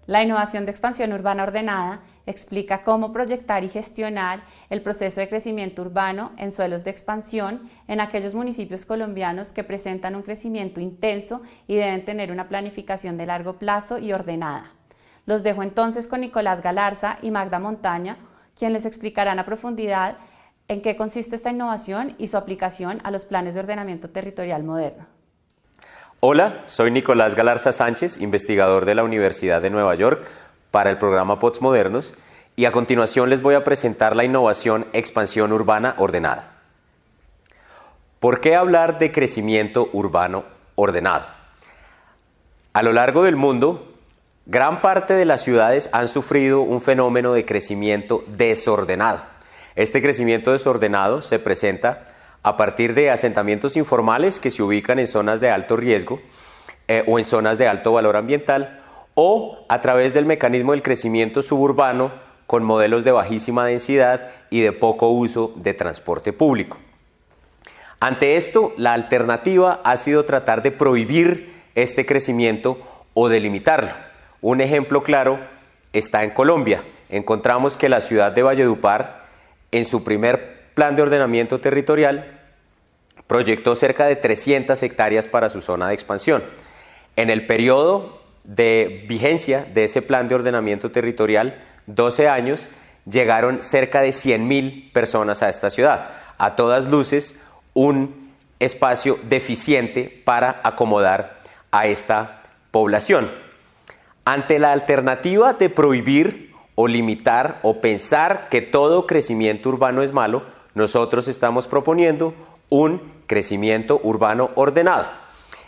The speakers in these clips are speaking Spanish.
La innovación de expansión urbana ordenada explica cómo proyectar y gestionar el proceso de crecimiento urbano en suelos de expansión en aquellos municipios colombianos que presentan un crecimiento intenso y deben tener una planificación de largo plazo y ordenada. Los dejo entonces con Nicolás Galarza y Magda Montaña, quienes les explicarán a profundidad en qué consiste esta innovación y su aplicación a los planes de ordenamiento territorial moderno. Hola, soy Nicolás Galarza Sánchez, investigador de la Universidad de Nueva York para el programa POTS Modernos, y a continuación les voy a presentar la innovación expansión urbana ordenada. ¿Por qué hablar de crecimiento urbano ordenado? A lo largo del mundo, gran parte de las ciudades han sufrido un fenómeno de crecimiento desordenado. Este crecimiento desordenado se presenta a partir de asentamientos informales que se ubican en zonas de alto riesgo o en zonas de alto valor ambiental, o a través del mecanismo del crecimiento suburbano con modelos de bajísima densidad y de poco uso de transporte público. Ante esto, la alternativa ha sido tratar de prohibir este crecimiento o de limitarlo. Un ejemplo claro está en Colombia. Encontramos que la ciudad de Valledupar, en su primer plan de ordenamiento territorial, proyectó cerca de 300 hectáreas para su zona de expansión. En el periodo de vigencia de ese plan de ordenamiento territorial, 12 años, llegaron cerca de 100.000 personas a esta ciudad. A todas luces, un espacio deficiente para acomodar a esta población. Ante la alternativa de prohibir o limitar o pensar que todo crecimiento urbano es malo, nosotros estamos proponiendo un crecimiento urbano ordenado.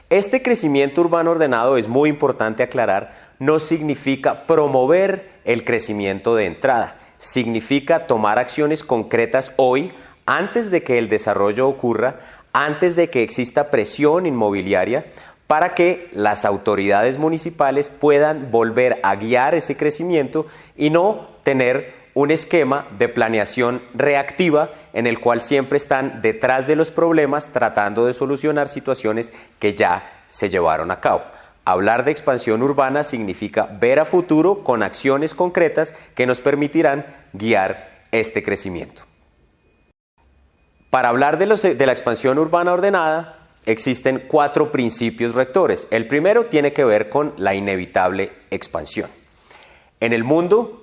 Este crecimiento urbano ordenado, es muy importante aclarar, no significa promover el crecimiento de entrada, significa tomar acciones concretas hoy, antes de que el desarrollo ocurra, antes de que exista presión inmobiliaria, para que las autoridades municipales puedan volver a guiar ese crecimiento y no tener un esquema de planeación reactiva en el cual siempre están detrás de los problemas tratando de solucionar situaciones que ya se llevaron a cabo. Hablar de expansión urbana significa ver a futuro con acciones concretas que nos permitirán guiar este crecimiento. Para hablar de la expansión urbana ordenada, existen 4 principios rectores. El primero tiene que ver con la inevitable expansión. En el mundo,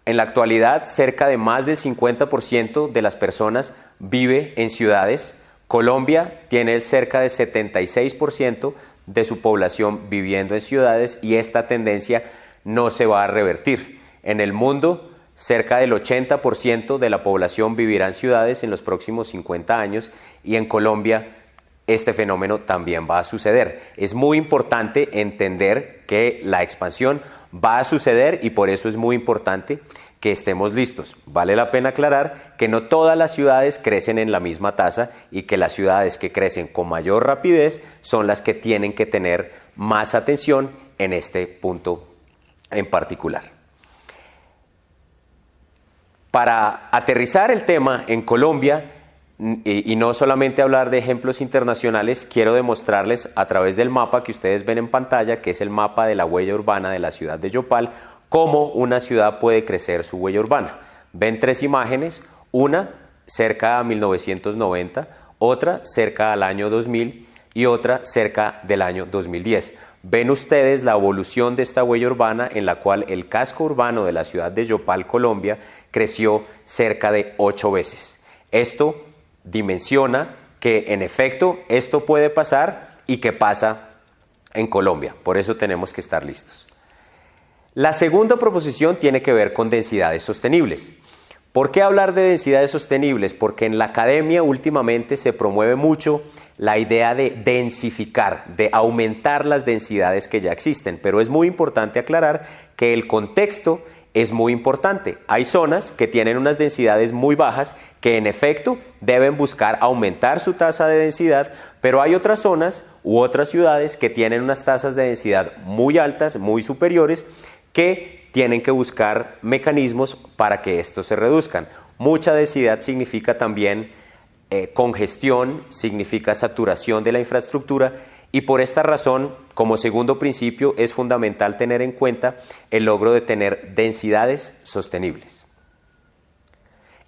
en la actualidad, cerca de más del 50% de las personas vive en ciudades. Colombia tiene cerca de 76% de su población viviendo en ciudades y esta tendencia no se va a revertir. En el mundo, cerca del 80% de la población vivirá en ciudades en los próximos 50 años y en Colombia este fenómeno también va a suceder. Es muy importante entender que la expansión va a suceder y por eso es muy importante que estemos listos. Vale la pena aclarar que no todas las ciudades crecen en la misma tasa y que las ciudades que crecen con mayor rapidez son las que tienen que tener más atención en este punto en particular. Para aterrizar el tema en Colombia, y no solamente hablar de ejemplos internacionales, quiero demostrarles a través del mapa que ustedes ven en pantalla, que es el mapa de la huella urbana de la ciudad de Yopal, cómo una ciudad puede crecer su huella urbana. Ven 3 imágenes, una cerca a 1990, otra cerca al año 2000 y otra cerca del año 2010. Ven ustedes la evolución de esta huella urbana en la cual el casco urbano de la ciudad de Yopal, Colombia, creció cerca de 8 veces. Esto dimensiona que en efecto esto puede pasar y que pasa en Colombia. Por eso tenemos que estar listos. La segunda proposición tiene que ver con densidades sostenibles. ¿Por qué hablar de densidades sostenibles? Porque en la academia últimamente se promueve mucho la idea de densificar, de aumentar las densidades que ya existen, pero es muy importante aclarar que el contexto es muy importante. Hay zonas que tienen unas densidades muy bajas que en efecto deben buscar aumentar su tasa de densidad, pero hay otras zonas u otras ciudades que tienen unas tasas de densidad muy altas, muy superiores, que tienen que buscar mecanismos para que estos se reduzcan. Mucha densidad significa también congestión, significa saturación de la infraestructura Y por esta razón, como segundo principio, es fundamental tener en cuenta el logro de tener densidades sostenibles.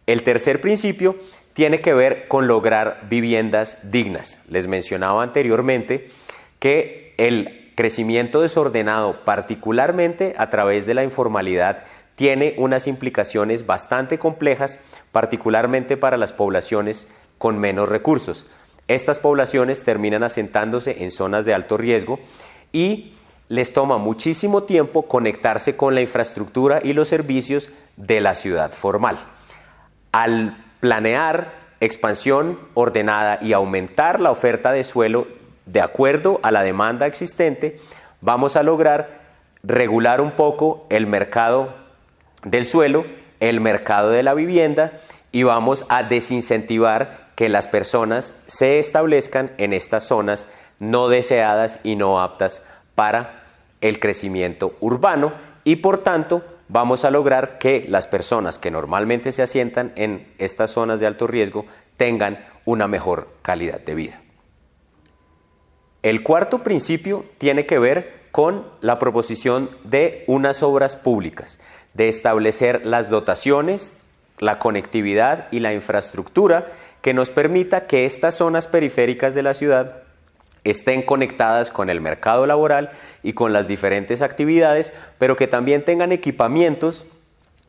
El tercer principio tiene que ver con lograr viviendas dignas. Les mencionaba anteriormente que el crecimiento desordenado, particularmente a través de la informalidad, tiene unas implicaciones bastante complejas, particularmente para las poblaciones con menos recursos. Estas poblaciones terminan asentándose en zonas de alto riesgo y les toma muchísimo tiempo conectarse con la infraestructura y los servicios de la ciudad formal. Al planear expansión ordenada y aumentar la oferta de suelo de acuerdo a la demanda existente, vamos a lograr regular un poco el mercado del suelo, el mercado de la vivienda, y vamos a desincentivar que las personas se establezcan en estas zonas no deseadas y no aptas para el crecimiento urbano, y por tanto vamos a lograr que las personas que normalmente se asientan en estas zonas de alto riesgo tengan una mejor calidad de vida. El cuarto principio tiene que ver con la proposición de unas obras públicas, de establecer las dotaciones, la conectividad y la infraestructura que nos permita que estas zonas periféricas de la ciudad estén conectadas con el mercado laboral y con las diferentes actividades, pero que también tengan equipamientos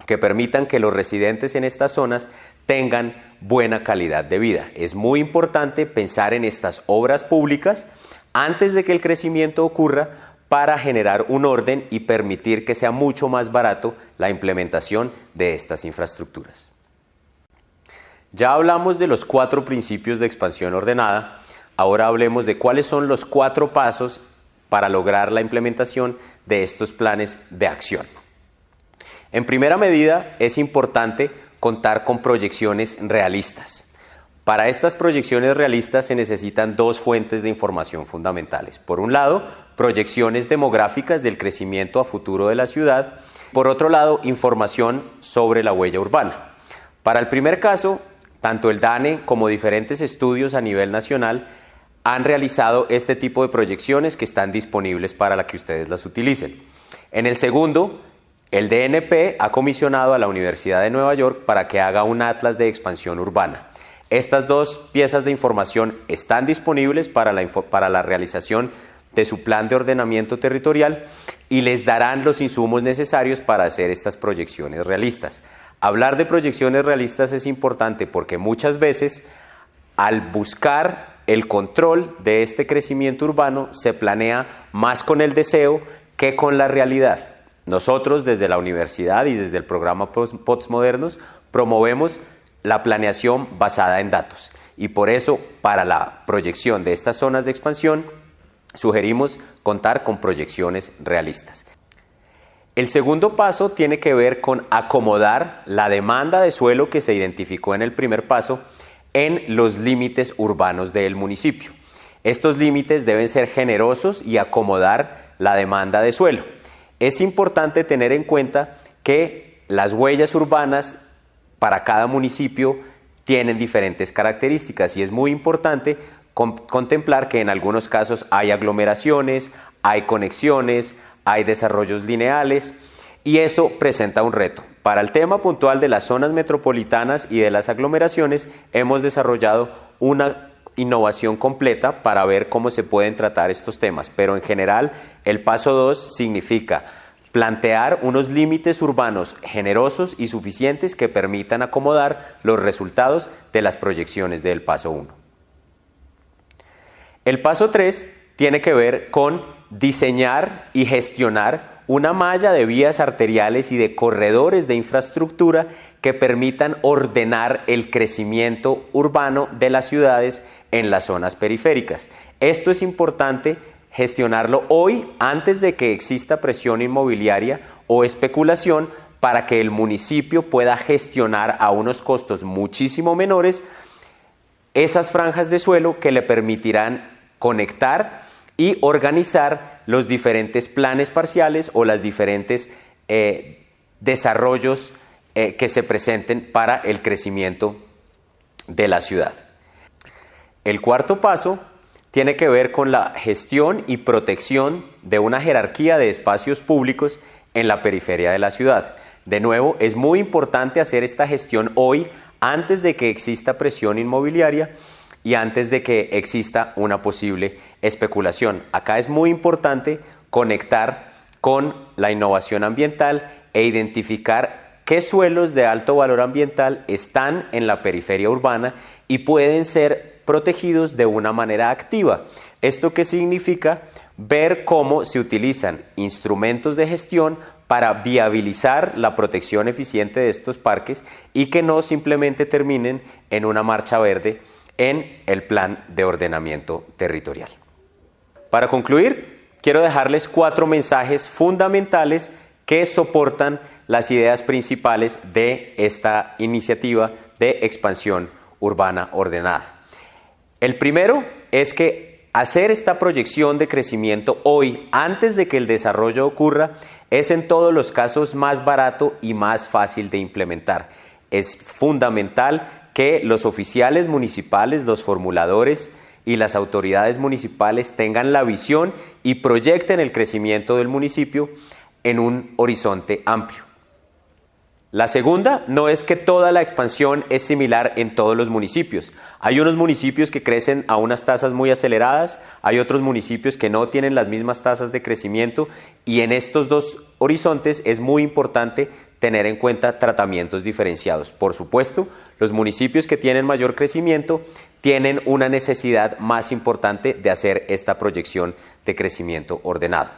que permitan que los residentes en estas zonas tengan buena calidad de vida. Es muy importante pensar en estas obras públicas antes de que el crecimiento ocurra, para generar un orden y permitir que sea mucho más barato la implementación de estas infraestructuras. Ya hablamos de los 4 principios de expansión ordenada, ahora hablemos de cuáles son los 4 pasos para lograr la implementación de estos planes de acción. En primera medida, es importante contar con proyecciones realistas. Para estas proyecciones realistas se necesitan 2 fuentes de información fundamentales. Por un lado, proyecciones demográficas del crecimiento a futuro de la ciudad. Por otro lado, información sobre la huella urbana. Para el primer caso, tanto el DANE como diferentes estudios a nivel nacional han realizado este tipo de proyecciones que están disponibles para que ustedes las utilicen. En el segundo, el DNP ha comisionado a la Universidad de Nueva York para que haga un atlas de expansión urbana. Estas 2 piezas de información están disponibles para la realización de su plan de ordenamiento territorial y les darán los insumos necesarios para hacer estas proyecciones realistas. Hablar de proyecciones realistas es importante porque muchas veces, al buscar el control de este crecimiento urbano, se planea más con el deseo que con la realidad. Nosotros desde la universidad y desde el programa POTS Modernos promovemos la planeación basada en datos, y por eso para la proyección de estas zonas de expansión sugerimos contar con proyecciones realistas. El segundo paso tiene que ver con acomodar la demanda de suelo que se identificó en el primer paso en los límites urbanos del municipio. Estos límites deben ser generosos y acomodar la demanda de suelo. Es importante tener en cuenta que las huellas urbanas para cada municipio tienen diferentes características y es muy importante contemplar que en algunos casos hay aglomeraciones, hay conexiones, hay desarrollos lineales y eso presenta un reto. Para el tema puntual de las zonas metropolitanas y de las aglomeraciones hemos desarrollado una innovación completa para ver cómo se pueden tratar estos temas, pero en general el paso 2 significa plantear unos límites urbanos generosos y suficientes que permitan acomodar los resultados de las proyecciones del paso 1. El paso 3 tiene que ver con diseñar y gestionar una malla de vías arteriales y de corredores de infraestructura que permitan ordenar el crecimiento urbano de las ciudades en las zonas periféricas. Esto es importante gestionarlo hoy antes de que exista presión inmobiliaria o especulación para que el municipio pueda gestionar a unos costos muchísimo menores esas franjas de suelo que le permitirán conectar y organizar los diferentes planes parciales o los diferentes desarrollos que se presenten para el crecimiento de la ciudad. El cuarto paso tiene que ver con la gestión y protección de una jerarquía de espacios públicos en la periferia de la ciudad. De nuevo, es muy importante hacer esta gestión hoy, antes de que exista presión inmobiliaria y antes de que exista una posible especulación. Acá es muy importante conectar con la innovación ambiental e identificar qué suelos de alto valor ambiental están en la periferia urbana y pueden ser protegidos de una manera activa. ¿Esto qué significa? Ver cómo se utilizan instrumentos de gestión para viabilizar la protección eficiente de estos parques y que no simplemente terminen en una marcha verde en el plan de ordenamiento territorial. Para concluir, quiero dejarles 4 mensajes fundamentales que soportan las ideas principales de esta iniciativa de expansión urbana ordenada. El primero es que hacer esta proyección de crecimiento hoy, antes de que el desarrollo ocurra, es en todos los casos más barato y más fácil de implementar. Es fundamental que los oficiales municipales, los formuladores y las autoridades municipales tengan la visión y proyecten el crecimiento del municipio en un horizonte amplio. La segunda no es que toda la expansión es similar en todos los municipios. Hay unos municipios que crecen a unas tasas muy aceleradas, hay otros municipios que no tienen las mismas tasas de crecimiento y en estos dos horizontes es muy importante tener en cuenta tratamientos diferenciados. Por supuesto, los municipios que tienen mayor crecimiento tienen una necesidad más importante de hacer esta proyección de crecimiento ordenado.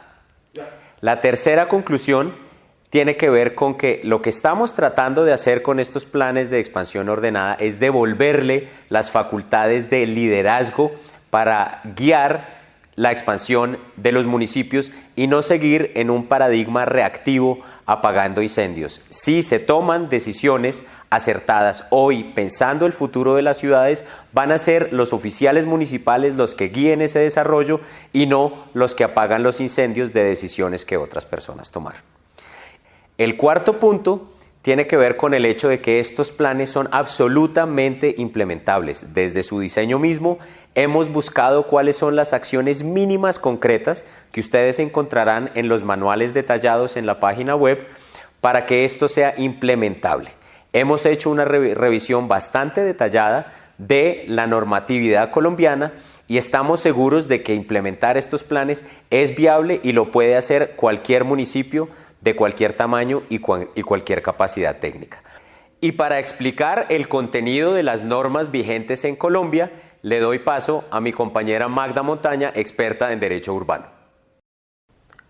La tercera conclusión tiene que ver con que lo que estamos tratando de hacer con estos planes de expansión ordenada es devolverle las facultades de liderazgo para guiar la expansión de los municipios y no seguir en un paradigma reactivo apagando incendios. Si se toman decisiones acertadas hoy pensando el futuro de las ciudades, van a ser los oficiales municipales los que guíen ese desarrollo y no los que apagan los incendios de decisiones que otras personas tomaron. El cuarto punto tiene que ver con el hecho de que estos planes son absolutamente implementables. Desde su diseño mismo hemos buscado cuáles son las acciones mínimas concretas que ustedes encontrarán en los manuales detallados en la página web para que esto sea implementable. Hemos hecho una revisión bastante detallada de la normatividad colombiana y estamos seguros de que implementar estos planes es viable y lo puede hacer cualquier municipio de cualquier tamaño y cualquier capacidad técnica. Y para explicar el contenido de las normas vigentes en Colombia, le doy paso a mi compañera Magda Montaña, experta en Derecho Urbano.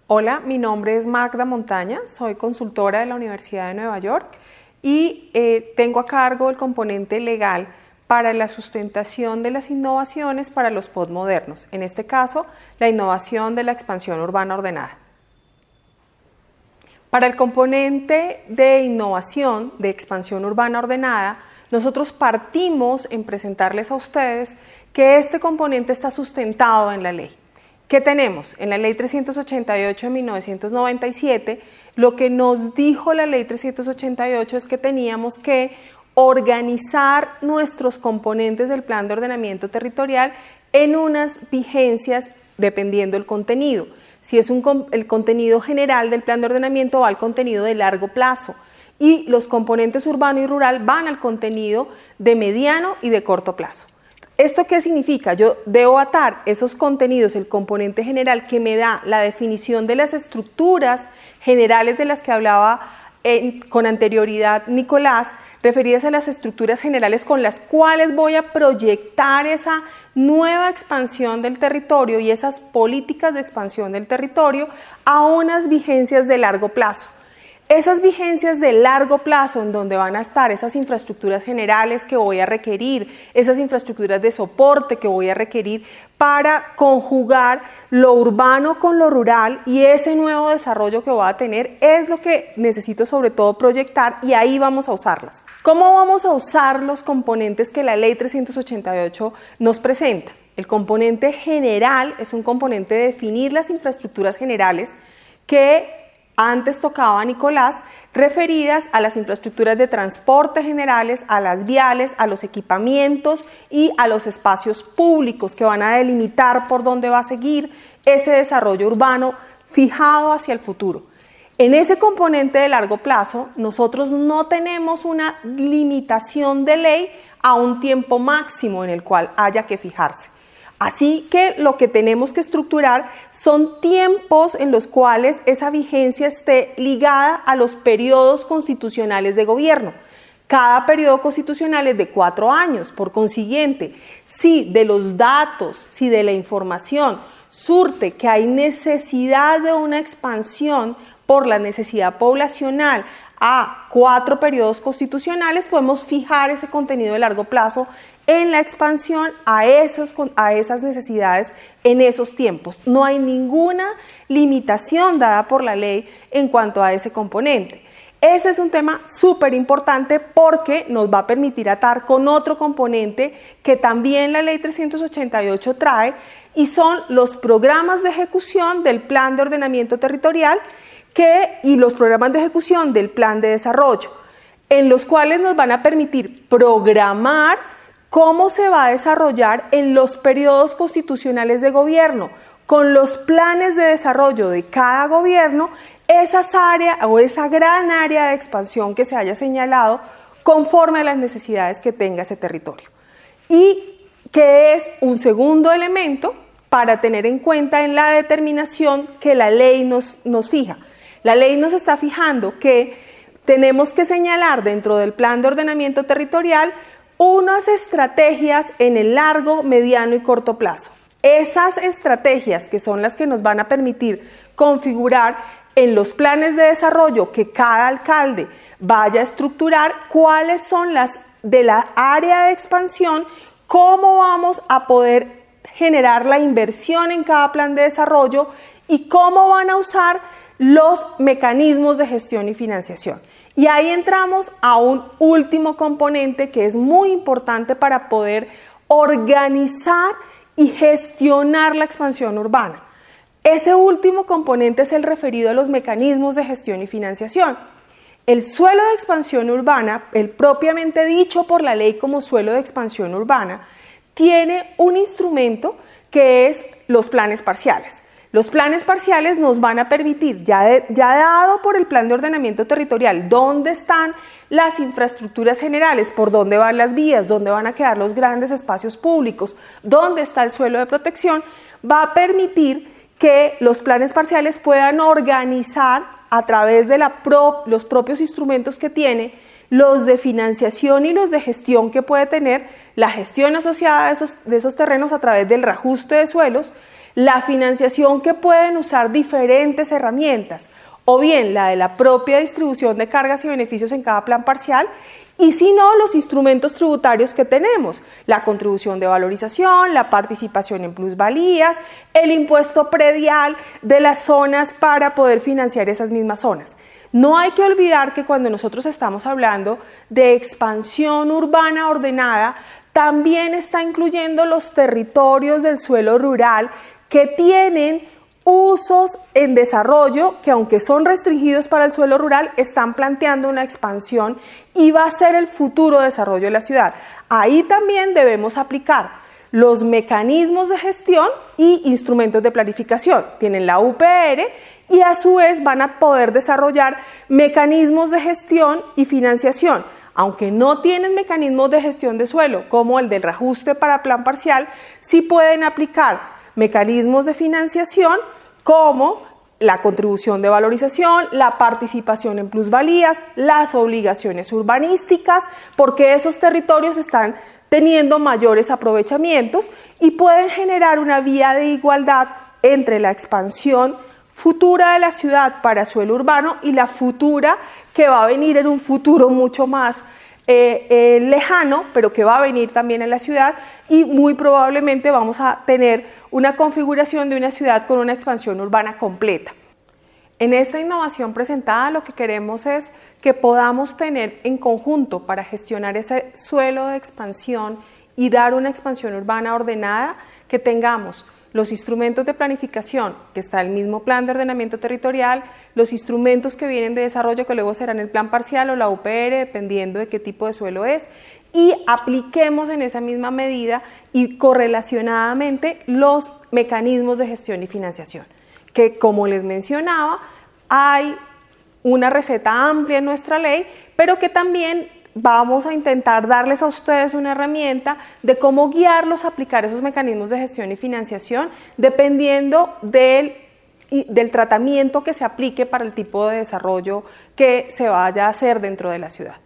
Hola, mi nombre es Magda Montaña, soy consultora de la Universidad de Nueva York y tengo a cargo el componente legal para la sustentación de las innovaciones para los POT modernos, en este caso, la innovación de la expansión urbana ordenada. Para el componente de innovación de expansión urbana ordenada, nosotros partimos en presentarles a ustedes que este componente está sustentado en la ley. ¿Qué tenemos? En la Ley 388 de 1997, lo que nos dijo la Ley 388 es que teníamos que organizar nuestros componentes del Plan de Ordenamiento Territorial en unas vigencias dependiendo del contenido. Si es el contenido general del plan de ordenamiento va al contenido de largo plazo y los componentes urbano y rural van al contenido de mediano y de corto plazo. ¿Esto qué significa? Yo debo atar esos contenidos, el componente general que me da la definición de las estructuras generales de las que hablaba con anterioridad Nicolás, referidas a las estructuras generales con las cuales voy a proyectar esa nueva expansión del territorio y esas políticas de expansión del territorio a unas vigencias de largo plazo. Esas vigencias de largo plazo en donde van a estar esas infraestructuras generales que voy a requerir, esas infraestructuras de soporte que voy a requerir para conjugar lo urbano con lo rural y ese nuevo desarrollo que voy a tener es lo que necesito sobre todo proyectar y ahí vamos a usarlas. ¿Cómo vamos a usar los componentes que la Ley 388 nos presenta? El componente general es un componente de definir las infraestructuras generales que antes tocaba Nicolás, referidas a las infraestructuras de transporte generales, a las viales, a los equipamientos y a los espacios públicos que van a delimitar por dónde va a seguir ese desarrollo urbano fijado hacia el futuro. En ese componente de largo plazo, nosotros no tenemos una limitación de ley a un tiempo máximo en el cual haya que fijarse. Así que lo que tenemos que estructurar son tiempos en los cuales esa vigencia esté ligada a los periodos constitucionales de gobierno. Cada periodo constitucional es de 4 años, por consiguiente, si de los datos, si de la información surte que hay necesidad de una expansión por la necesidad poblacional a 4 periodos constitucionales, podemos fijar ese contenido de largo plazo en la expansión a esas necesidades en esos tiempos. No hay ninguna limitación dada por la ley en cuanto a ese componente. Ese es un tema súper importante porque nos va a permitir atar con otro componente que también la ley 388 trae, y son los programas de ejecución del Plan de Ordenamiento Territorial y los programas de ejecución del Plan de Desarrollo, en los cuales nos van a permitir programar cómo se va a desarrollar en los periodos constitucionales de gobierno, con los planes de desarrollo de cada gobierno, esas áreas o esa gran área de expansión que se haya señalado conforme a las necesidades que tenga ese territorio. Y que es un segundo elemento para tener en cuenta en la determinación que la ley nos fija. La ley nos está fijando que tenemos que señalar dentro del Plan de Ordenamiento Territorial unas estrategias en el largo, mediano y corto plazo. Esas estrategias, que son las que nos van a permitir configurar en los planes de desarrollo que cada alcalde vaya a estructurar, cuáles son las de la área de expansión, cómo vamos a poder generar la inversión en cada plan de desarrollo y cómo van a usar los mecanismos de gestión y financiación. Y ahí entramos a un último componente que es muy importante para poder organizar y gestionar la expansión urbana. Ese último componente es el referido a los mecanismos de gestión y financiación. El suelo de expansión urbana, el propiamente dicho por la ley como suelo de expansión urbana, tiene un instrumento que es los planes parciales. Los planes parciales nos van a permitir, ya dado por el Plan de Ordenamiento Territorial, dónde están las infraestructuras generales, por dónde van las vías, dónde van a quedar los grandes espacios públicos, dónde está el suelo de protección, va a permitir que los planes parciales puedan organizar a través de los propios instrumentos que tiene, los de financiación y los de gestión que puede tener, la gestión asociada de esos terrenos a través del reajuste de suelos, la financiación que pueden usar diferentes herramientas, o bien la de la propia distribución de cargas y beneficios en cada plan parcial, y si no, los instrumentos tributarios que tenemos, la contribución de valorización, la participación en plusvalías, el impuesto predial de las zonas para poder financiar esas mismas zonas. No hay que olvidar que cuando nosotros estamos hablando de expansión urbana ordenada, también está incluyendo los territorios del suelo rural que tienen usos en desarrollo que, aunque son restringidos para el suelo rural, están planteando una expansión y va a ser el futuro desarrollo de la ciudad. Ahí también debemos aplicar los mecanismos de gestión y instrumentos de planificación. Tienen la UPR y a su vez van a poder desarrollar mecanismos de gestión y financiación. Aunque no tienen mecanismos de gestión de suelo como el del reajuste para plan parcial, sí pueden aplicar mecanismos de financiación como la contribución de valorización, la participación en plusvalías, las obligaciones urbanísticas, porque esos territorios están teniendo mayores aprovechamientos y pueden generar una vía de igualdad entre la expansión futura de la ciudad para suelo urbano y la futura que va a venir en un futuro mucho más lejano, pero que va a venir también en la ciudad, y muy probablemente vamos a tener una configuración de una ciudad con una expansión urbana completa. En esta innovación presentada lo que queremos es que podamos tener en conjunto para gestionar ese suelo de expansión y dar una expansión urbana ordenada, que tengamos los instrumentos de planificación, que está el mismo plan de ordenamiento territorial, los instrumentos que vienen de desarrollo, que luego serán el plan parcial o la UPR, dependiendo de qué tipo de suelo es, y apliquemos en esa misma medida y correlacionadamente los mecanismos de gestión y financiación, que como les mencionaba, hay una receta amplia en nuestra ley, pero que también vamos a intentar darles a ustedes una herramienta de cómo guiarlos a aplicar esos mecanismos de gestión y financiación dependiendo del tratamiento que se aplique para el tipo de desarrollo que se vaya a hacer dentro de la ciudad.